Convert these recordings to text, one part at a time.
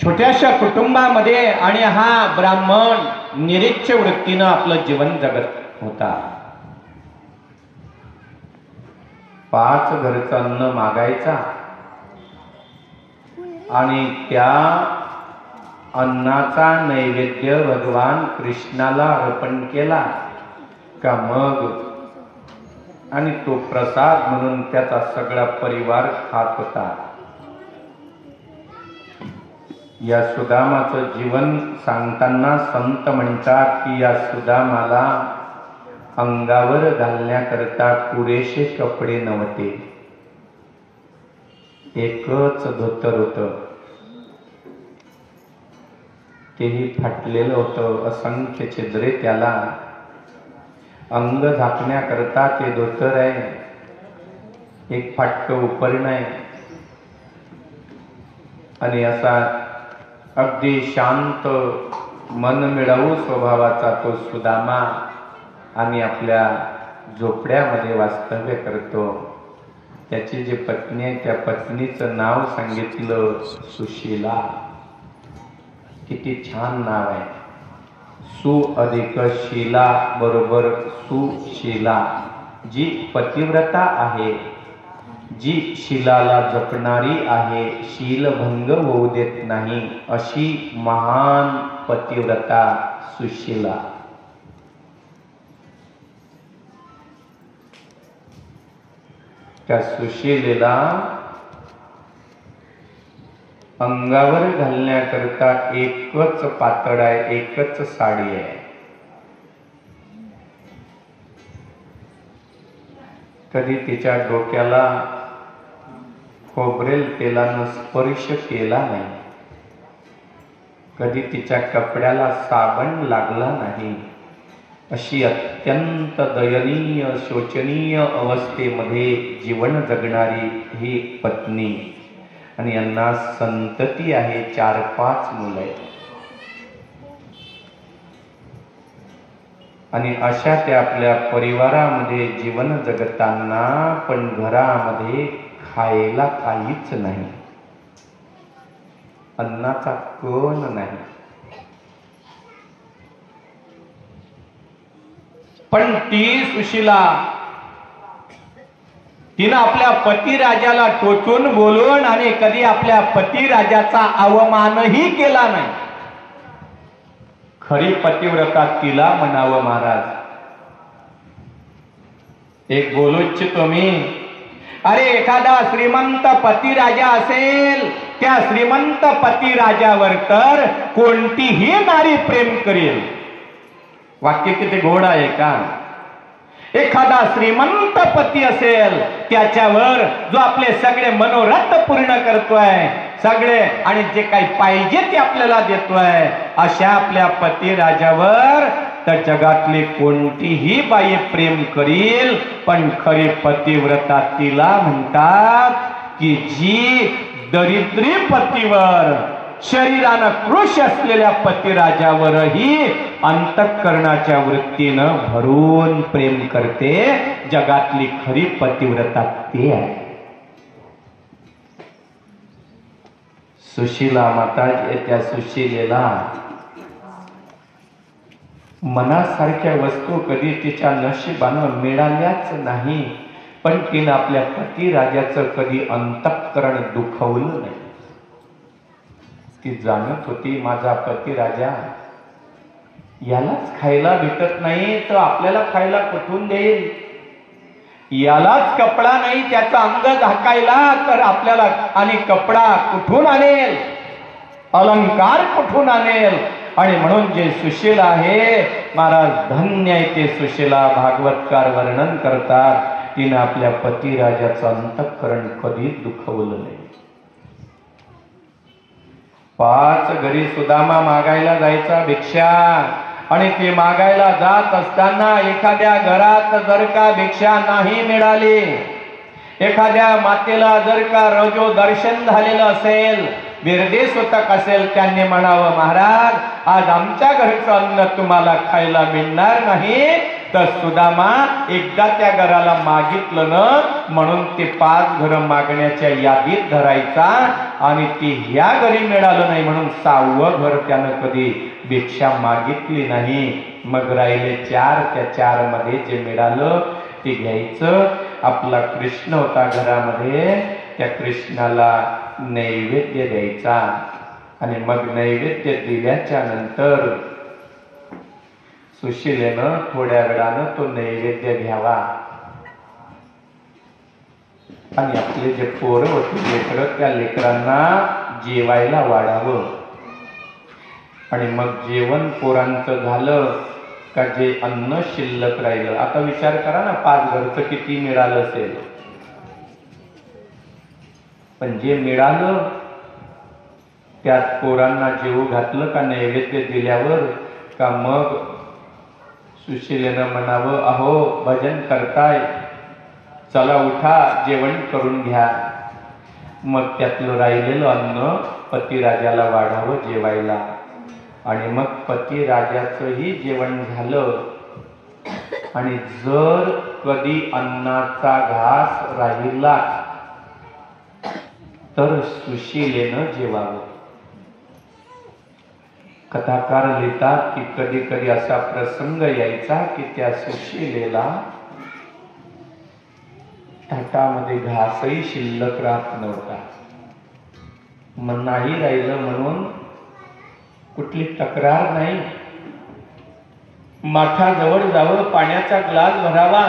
छोट्याशा कुटुंबामध्ये आणि हा ब्राह्मण निरीच्छ वृत्तीनं आपलं जीवन जगत होता. 5 घरचं अन्न मागायचा आणि त्या अन्नाचा नैवेद्य भगवान कृष्णाला अर्पण केला का मग आणि तो प्रसाद म्हणून त्याचा सगळा परिवार खात होता. या सुदामाचं जीवन सांगताना संत म्हणतात की या सुदामाला अंगावर घालण्याकरता पुरेसे कपडे नव्हते. एकच धोतर होतं, तेही फाटलेलं होतं. असंख्य छिद्रे त्याला. अंग झाकण्याकरता ते धोतर आहे, एक फाटकं उपरण आहे. आणि असा अगदी शांत मन मिळवू स्वभावाचा तो सुदामा आणि आपल्या झोपड्यामध्ये वास्तव्य करतो. त्याची जी पत्नी आहे त्या पत्नीचं नाव सांगितलं सुशीला. किती छान नाव आहे. सु अधिक शीला बरोबर सुशीला. जी पतिव्रता आहे, जी शीलाला जपणारी आहे, शीलभंग होऊ देत नाही, अशी महान पतिव्रता सुशीला. त्या सुशीलेला अंगावर घालण्याकरता एकच पातळ आहे, एकच साडी आहे. कधी तिच्या डोक्याला खोबरेल तेलानं स्पर्श केला नाही, कधी तिच्या कपड्याला साबण लागला नाही. अशी अत्यंत दयनीय शोचनीय अवस्थेमध्ये जीवन जगणारी ही पत्नी. आणि यांना संतती आहे, 4-5 मुलं आहेत. आणि अशा त्या आपल्या परिवारामध्ये जीवन जगताना पण घरामध्ये खायला काहीच नाही, अन्नाचा कण नाही. पण ती सुशीला तिनं आपल्या पतिराजाला टोचून बोलून आणि कधी आपल्या पतिराजाचा अवमानही केला नाही. खरी पतिव्रता तिला म्हणावं महाराज. एक बोलू इच्छितो मी. अरे एखादा श्रीमंत पतिराजा असेल, त्या श्रीमंत पतिराजावर तर कोणतीही नारी प्रेम करेल. वाक्य किती गोड आहे का. एखादा श्रीमंत पती असेल, त्याच्यावर जो आपले सगळे मनोरथ पूर्ण करतोय, सगळे आणि जे काही पाहिजे ते आपल्याला देतोय, अशा आपल्या पतिराजावर तर जगातली कोणतीही बाई प्रेम करील. पण खरी पतिव्रता तिला म्हणतात की जी दरिद्री पतीवर, शरीरानं कृश असलेल्या पतिराजावरही अंतःकरणाच्या वृत्तीनं भरून प्रेम करते. जगातली खरी पतिव्रता ती आहे. सुशीला माता. त्या सुशीलेला मनासारख्या वस्तू कधी तिच्या नशिबानं मिळाल्याच नाही. पण तिनं आपल्या पतिराजाचं कधी अंतःकरण दुखवलं नाही. ती जाणत होती माझा पतिराजा यालाच खायला भेटत नाही तर आपल्याला खायला कुठून देईल, यालाच कपडा नाही त्याचा अंग झाकायला तर आपल्याला आणि कपडा कुठून आणेल, अलंकार कुठून आणेल. आणि म्हणून जे सुशीला आहे महाराज, धन्य आहे ते सुशीला. भागवतकार वर्णन करतात तिने आपल्या पतिराजाचं अंतःकरण कधीच दुखवलं नाही. 5 घरी सुदामा मागायला जायचा भिक्षा. आणि ते मागायला जात असताना एखाद्या घरात जर का भिक्षा नाही मिळाली, एखाद्या मातेला जर का रजो दर्शन झालेलं असेल, विरदेशोतक असेल, त्यांनी म्हणावं महाराज आज आमच्या घरचं अन्न तुम्हाला खायला मिळणार नाही, तर सुदामा एकदा त्या घराला मागितलं ना म्हणून ते 5 घरं मागण्याच्या यादीत धरायचा आणि ती ह्या घरी मिळालं नाही म्हणून 6वं घर त्यानं कधी भिक्षा मागितली नाही. मग राहिले 4, त्या 4 मध्ये जे मिळालं ते घ्यायचं. आपला कृष्ण होता घरामध्ये, त्या कृष्णाला नैवेद्य द्यायचा आणि मग नैवेद्य दिल्याच्या नंतर सुशीलेनं थोड्या वेळानं तो नैवेद्य घ्यावा आणि आपले जे पोरं होते लेकरं, त्या लेकरांना जेवायला वाढावं. आणि मग जेवण पोरांचं झालं का जे अन्न शिल्लक राहिलं, आता विचार करा ना 5 घरचं किती मिळालं असेल, पण जे मिळालं त्यात पोरांना जेवू घातलं का नैवेद्य दिल्यावर का मग सुशीलेनं म्हणावं, अहो भजन करताय, चला उठा जेवण करून घ्या. मग त्यातलं राहिलेलं अन्न पतिराजाला वाढावं जेवायला आणि मग पतिराजाचंही जेवण झालं. आणि जर कधी अन्नाचा घास राहिला तर सुशीलेनं जेवावं. कथाकार लिहितात की कधी कधी असा प्रसंग यायचा की त्या सुशीलेला ताटामध्ये घासही शिल्लक राहत नव्हता. मग नाही राहिलं म्हणून कुठली तक्रार नाही, माठाजवळ जावं, पाण्याचा ग्लास भरावा,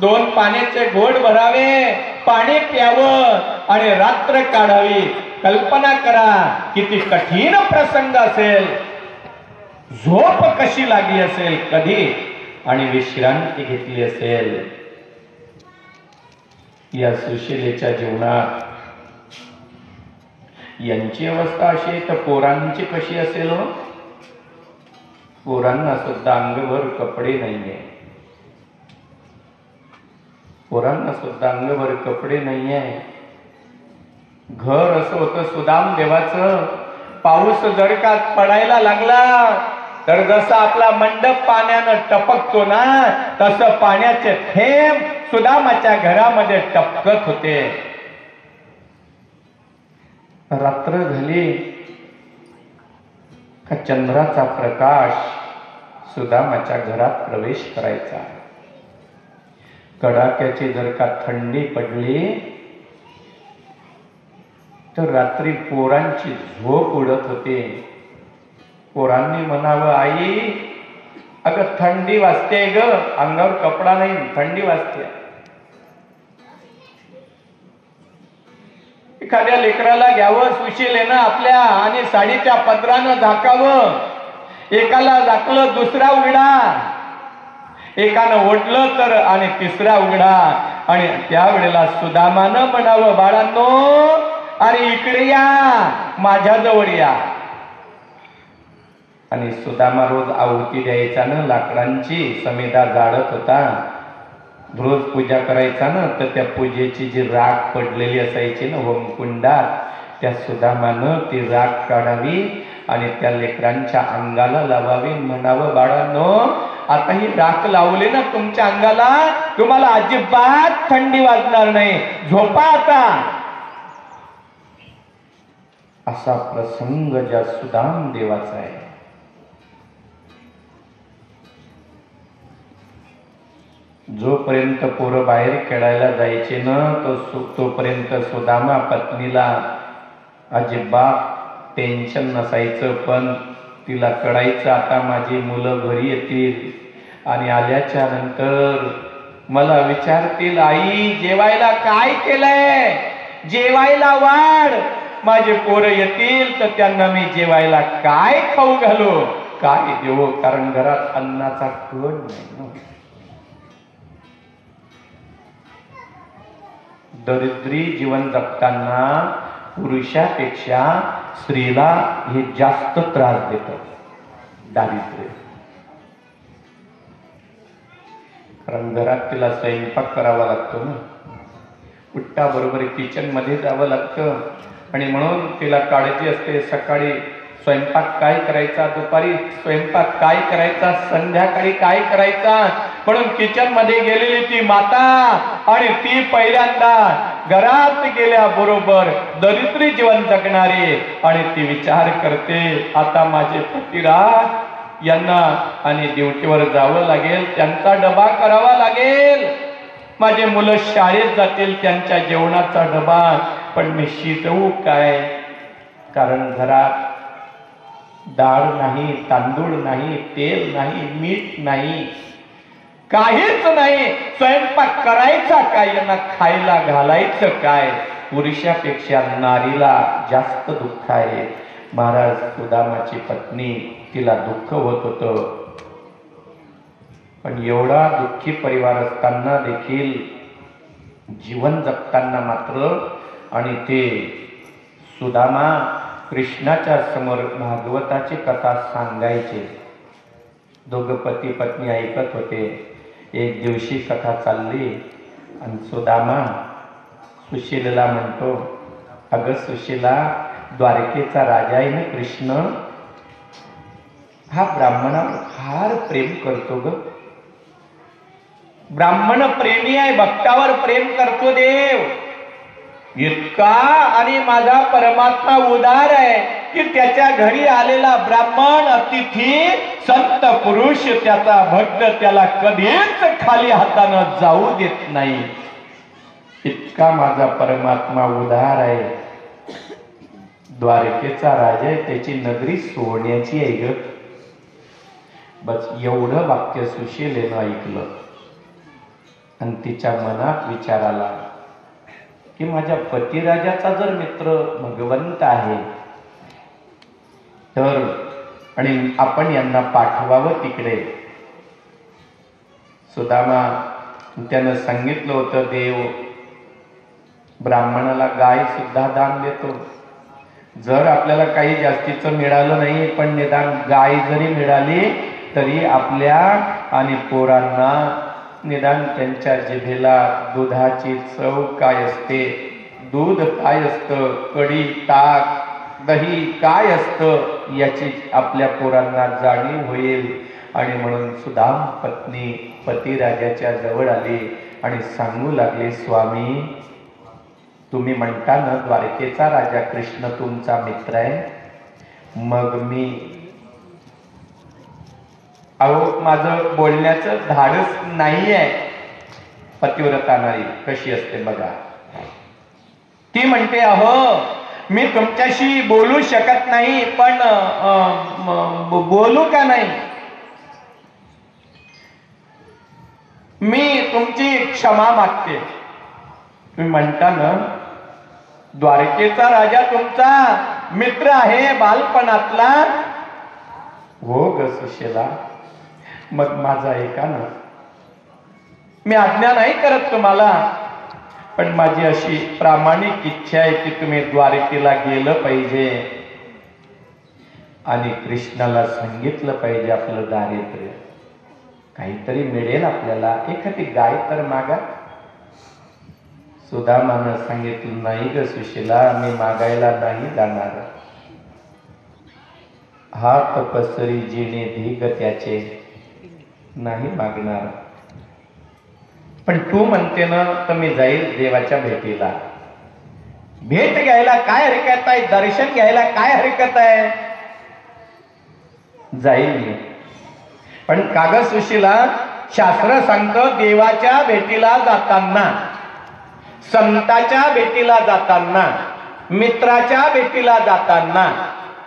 2 पाण्याचे घोट भरावे, पाणी प्यावं आणि रात्र काढावी. कल्पना करा किती कठीण प्रसंग असेल, झोप कशी लागली असेल कधी आणि विश्रांती घेतली असेल. या सुशीलेच्या जीवनात यांची अवस्था अशी आहे, तर पोरांची कशी असेल हो? पोरांना सुद्धा अंगभर कपडे नाहीये, पोरांना सुद्धा अंगभर कपडे नाहीये. घर असं होतं सुदाम देवाचं, पाऊस जर का पडायला लागला तर जसं आपला मंडप पाण्यानं टपकतो ना तसं पाण्याचे थेंब सुदामाच्या घरामध्ये टपकत होते. रात्र झाली का चंद्राचा प्रकाश सुदामाच्या घरात प्रवेश करायचा. कडाक्याची जर का थंडी पडली तर रात्री पोरांची झोप उडत होते. पोरांनी म्हणावं, आई अगं थंडी वाजते ग, अंगावर कपडा नाही, थंडी वाजते. एखाद्या लेकराला घ्यावं सुशीलेनं आपल्या आणि साडीच्या पदरानं झाकावं. एकाला झाकलं दुसरा उघडा, एकानं ओढलं तर आणि तिसरा उघडा. आणि त्यावेळेला सुदामानं म्हणावं, बाळांनो अरे इकडे या, माझ्याजवळ या. आणि सुदामा रोज आहुती द्यायचा ना, लाकडांची समेदा जाळत होता, रोज पूजा करायचा ना, तर त्या पूजेची जी राख पडलेली असायची ना होमकुंडात, त्या सुदामानं ती राख काढावी आणि त्या लेकरांच्या अंगाला लावावी. म्हणावं, बाळांनो आता ही राख लावली ना तुमच्या अंगाला, तुम्हाला अजिबात थंडी वाजणार नाही, झोपा आता. असा प्रसंग ज्या सुदाम देवाचा आहे. जोपर्यंत पोरं बाहेर खेळायला जायचे ना तोपर्यंत सुदामा पत्नीला अजिबात टेन्शन नसायचं. पण तिला कळायचं आता माझी मुलं घरी येतील आणि आल्याच्या नंतर मला विचारतील, आई जेवायला काय केलंय, जेवायला वाढ. माझे पोरं येतील तर त्यांना मी जेवायला काय खाऊ घालू, काय देऊ, कारण घरात अन्नाचा कण नाही. दरिद्री जीवन जगताना पुरुषापेक्षा स्त्रीला हे जास्त त्रास देतात, दारिद्र्य. कारण घरात तिला स्वयंपाक करावा लागतो ना, उठता बरोबर किचन मध्ये जावं लागतं आणि म्हणून तिला काळजी असते. सकाळी स्वयंपाक काय करायचा, दुपारी स्वयंपाक काय करायचा, संध्याकाळी काय करायचा, म्हणून किचन मध्ये गेलेली ती माता आणि ती पहिल्यांदा घरात गेल्याबरोबर दरिद्री जीवन जगणारी आणि ती विचार करते, आता माझे पतिराज यांना आणि ड्युटीवर जावं लागेल, त्यांचा डबा करावा लागेल, माझे मुलं शाळेत जातील, त्यांच्या जेवणाचा डबा पण मी शिजवू काय, कारण घरात डाळ नाही, तांदूळ नाही, तेल नाही, मीठ नाही, काहीच नाही, स्वयंपाक करायचा काय, यांना खायला घालायचं काय. पुरुषापेक्षा नारीला जास्त दुःख आहे. महाराज सुदामाची पत्नी, तिला दुःख होत होतं, पण एवढा दुःखी परिवार असताना देखील जीवन जगताना मात्र आणि ते सुदामा कृष्णाच्या समोर भागवताची कथा सांगायचे. दोघं पती पत्नी ऐकत होते. एक दिवशी कथा चालली आणि सुदामा सुशीलेला म्हणतो, अगं सुशीला, द्वारकेचा राजा आहे ना कृष्ण, हा ब्राह्मणावर फार प्रेम करतो ग, ब्राह्मण प्रेमी आहे, भक्तावर प्रेम करतो देव इतका, आणि माझा परमात्मा उदार आहे की त्याच्या घरी आलेला ब्राह्मण अतिथी संत पुरुष त्याचा भक्त त्याला कधीच खाली हातानं जाऊ देत नाही, इतका माझा परमात्मा उदार आहे. द्वारकेचा राजा आहे, त्याची नगरी सोन्याची आहे ग. बस एवढं वाक्य सुशीलेनं ऐकलं आणि तिच्या मनात विचार आला की माझ्या पतिराजाचा जर मित्र भगवंत आहे तर, आणि आपण यांना पाठवावं तिकडे. सुदामा त्यानं सांगितलं होतं, देव ब्राह्मणाला गाय सुद्धा दान देतो, जर आपल्याला काही जास्तीचं मिळालं नाही पण निदान गाय जरी मिळाली तरी आपल्या आणि पोरांना निदान त्यांच्या जिभेला दुधाची चव काय असते, दूध काय असतं, कढी, ताक, दही काय असतं याची आपल्या पोरांना जाणीव होईल. आणि म्हणून सुदाम पत्नी पतिराजाच्या जवळ आली आणि सांगू लागले, स्वामी तुम्ही म्हणता ना द्वारकेचा राजा कृष्ण तुमचा मित्र आहे, मग मी, अहो माझं बोलण्याचं धाडस नाही आहे. पतिव्रता नारी कशी असते बघा, ती म्हणते, अहो मी तुमच्याशी बोलू शकत नाही पण बोलू का नाही, मी तुमची क्षमा मागते. तुम्ही म्हणता ना द्वारकेचा राजा तुमचा मित्र आहे बालपणातला, हो ग सुशीला, मग माझा ऐका ना, मी आज्ञा नाही करत तुम्हाला, पण माझी अशी प्रामाणिक इच्छा आहे की तुम्ही द्वारकेला गेलं पाहिजे आणि कृष्णाला सांगितलं पाहिजे आपलं दारिद्र्य, काहीतरी मिळेल आपल्याला, एखादी गाय तर मागा. सुदामानं सांगितलं, नाही ग सुशीला, मी मागायला नाही जाणार, हात पसरी जिने धिग त्याचे, नाही मागणार, पण तू म्हणते ना तर मी जाईल देवाच्या भेटीला. भेट घ्यायला काय हरकत आहे, दर्शन घ्यायला काय हरकत आहे, जाईल मी. पण कागद सुशीला, शास्त्र सांगतं देवाच्या भेटीला जाताना, संताच्या भेटीला जाताना, मित्राच्या भेटीला जाताना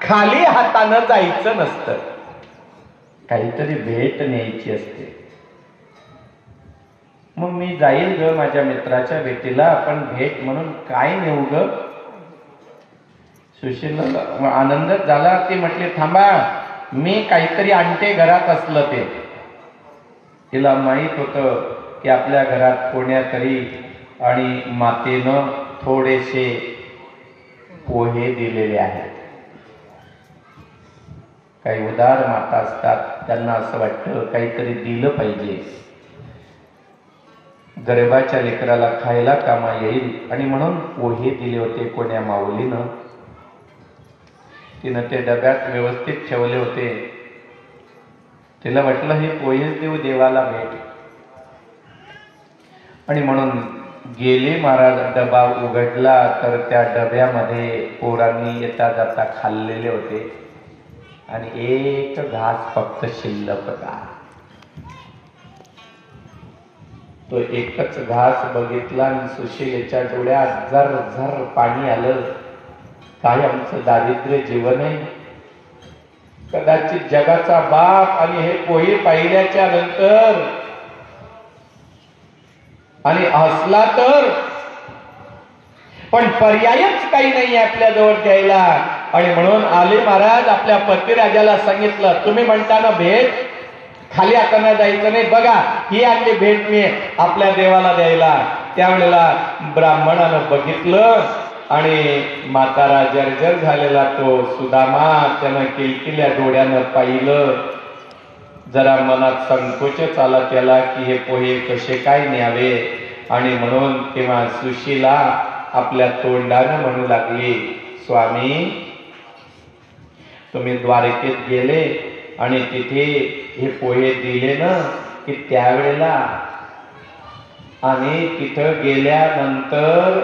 खाली हातानं जायचं नसतं, काहीतरी भेट न्यायची असते. मग मी जाईल ग माझ्या मित्राच्या भेटीला, आपण भेट म्हणून काय नेऊ ग. सुशीला आनंद झाला. ती म्हटली, थांबा मी काहीतरी आणते घरात असलं ते. तिला माहित होतं की आपल्या घरात कोण्यातरी आणि मातेनं थोडेसे पोहे दिलेले आहेत. काही उदार माता असतात, त्यांना असं वाटतं काहीतरी दिलं पाहिजे, गरिबाच्या लेकराला खायला कामा येईल, आणि म्हणून पोहे दिले होते कोण्या माऊलीनं. तिनं ते डब्यात व्यवस्थित ठेवले होते. तिला म्हटलं हे पोहेच देऊ देवाला भेट. आणि म्हणून गेले महाराज. डबा उघडला तर त्या डब्यामध्ये पोरांनी येता जाता खाल्लेले होते आणि एक घास फक्त शिल्लक होता. तो एकच घास बघितला आणि सुशीलेच्या डोळ्यात झर झर पाणी आलं. काय आमचं दारिद्र्य जीवन आहे. कदाचित जगाचा बाप आणि हे पोहे पाहिल्याच्या नंतर आणि हसला तर, पण पर्यायच काही नाही आपल्याजवळ द्यायला. आणि म्हणून आले महाराज आपल्या पतिराजाला सांगितलं, तुम्ही म्हणता ना भेट खाली हाताने जायचं नाही, बघा ही आणली भेट मी आपल्या देवाला द्यायला. त्यावेळेला ब्राह्मणानं बघितलं आणि म्हातारा जर्जर झालेला तो सुदामा त्यानं किलकिल्या डोळ्यानं पाहिलं. जरा मनात संकोच आला त्याला की हे पोहे कसे काय न्यावे. आणि म्हणून तेव्हा सुशीला आपल्या तोंडानं म्हणू लागली, स्वामी तुम्ही द्वारकेत गेले आणि तिथे हे पोहे दिले ना की त्यावेळेला आणि तिथं गेल्यानंतर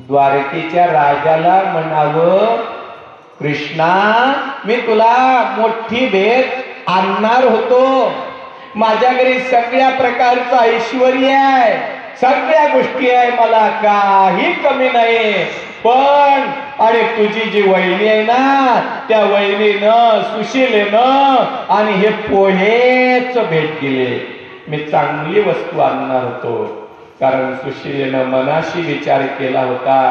द्वारकेच्या राजाला म्हणावं, कृष्णा मी तुला मोठी भेट आणणार होतो. माझ्या घरी सगळ्या प्रकारचं ऐश्वर्य आहे, सगळ्या गोष्टी आहे, मला काही कमी नाही. पण आणि तुझी जी वहिनी आहे ना त्या वहिनीनं सुशीलेनं आणि हे पोहेच भेट दिले. मी चांगली वस्तू आणणार होतो. कारण सुशीलेनं मनाशी विचार केला होता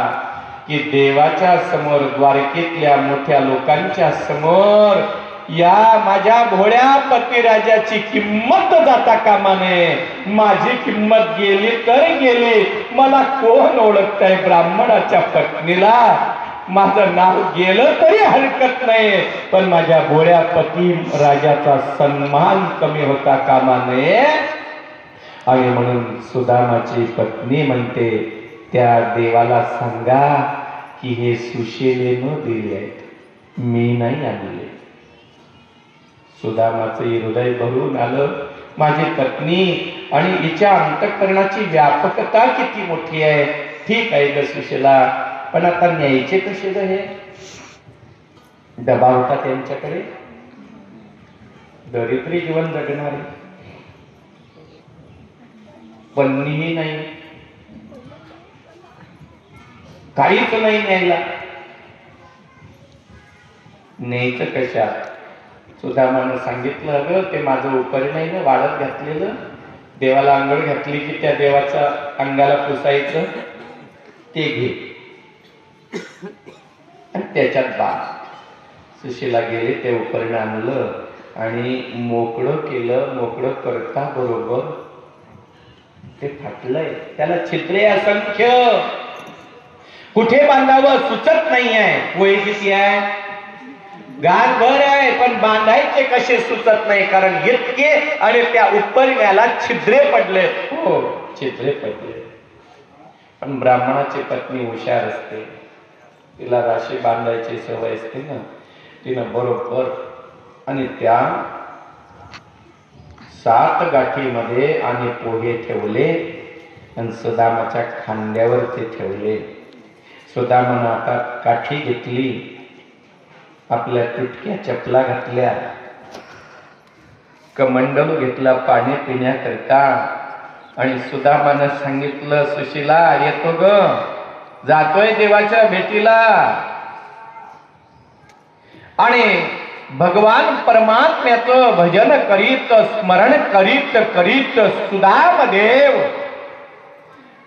की देवाच्या समोर द्वारकेतल्या मोठ्या लोकांच्या समोर या माझ्या भोळ्या पतिराजाची किंमत जाता कामा नये. माझी किंमत गेली तर गेली, मला कोण ओळखताय. ब्राह्मणाच्या पत्नीला माझं नाव गेलं तरी हरकत नाही, पण माझ्या भोळ्या पती राजाचा सन्मान कमी होता कामा नये. आणि म्हणून सुदामाची पत्नी म्हणते, त्या देवाला सांगा की हे सुशीलेनं दिले, मी नाही आणले. सुदामाचं हृदय भरून आलं. माझी पत्नी आणि हिच्या अंतःकरणाची व्यापकता किती मोठी आहे. ठीक आहे ग सुशीला, पण आता न्यायचे कसे ग हे. डबा होता त्यांच्याकडे, दरिद्री जीवन जगणारे, पत्नीही नाही, काहीच नाही न्यायला. न्यायचं कशात. सुदामानं सांगितलं, अगं ते माझं उपरी नाही ना वाढत घातलेलं, देवाला अंघोळ घातली की त्या देवाच्या अंगाला पुसायचं, ते घे आणि त्याच्यात बा. सुशीला गेले, ते उपरीनं आणलं आणि मोकळं केलं. मोकळं करता बरोबर ते फाटलंय, त्याला छिद्रे असंख्य, कुठे बांधावं सुचत नाही आहे. वय किती आहे, गारभर आहे, पण बांधायचे कसे सुचत नाही, कारण इतके आणि त्या उपरण्याला छिद्रे पडले. हो छिद्रे पडले. पण ब्राह्मणाची पत्नी हुशार असते, तिला राशी बांधायची सवय असते ना. तिनं बरोबर आणि त्या 7 गाठीमध्ये आणि पोहे ठेवले आणि सुदामाच्या खांद्यावर ते ठेवले. सुदामानं आता काठी घेतली, आपल्या तुटक्या चपला घातल्या, कमंडलू घेतला पाणी पिण्याकरता. आणि सुदामानं सांगितलं, सुशीला येतो ग, जातोय देवाच्या भेटीला. आणि भगवान परमात्म्याचं भजन करीत स्मरण करीत करीत सुदामदेव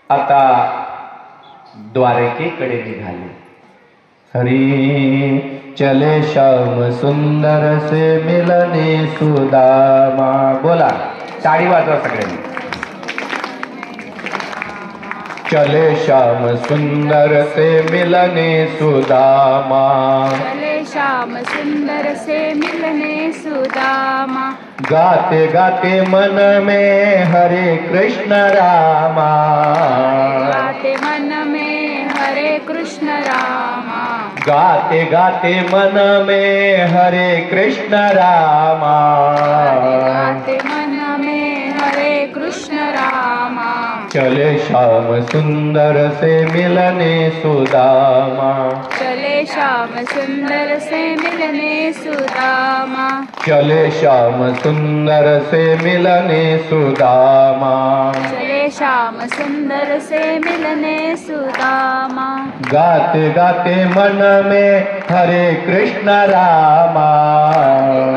आता द्वारकेकडे निघाले. हरी चले श्याम सुंदर से मिलने सुदामा. बोला, टाळी वाजवा सगळ्यांनी. चले श्याम सुंदर से मिलने सुदामा, चले श्याम सुंदर से मिलने सुदामा. गाते गाते मन में हरे कृष्ण रामा, गाते मन में हरे कृष्ण रामा. गाते गाते मन में हरे कृष्ण रामा, गाते मन में हरे कृष्ण रामा, चले श्याम सुंदर से मिलने सुदामा, चले श्याम सुंदर से मिलने सुदामा, चले श्याम सुंदर से मिलने सुदामा, चले श्याम सुंदर से मिलने सुदामा, गाते गाते मन में हरे कृष्ण रामा,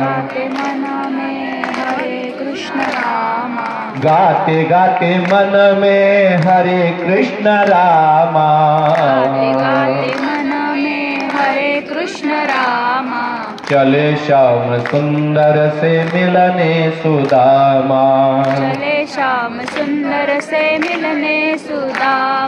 गाते मन में हरे कृष्ण रामा, गाते गाते मन में हरे कृष्ण रामा, गाते गाते मन में हरे कृष्ण रामा, चले श्याम सुंदर से मिलने सुदामा। चले श्याम सुंदर से मिलने सुदामा।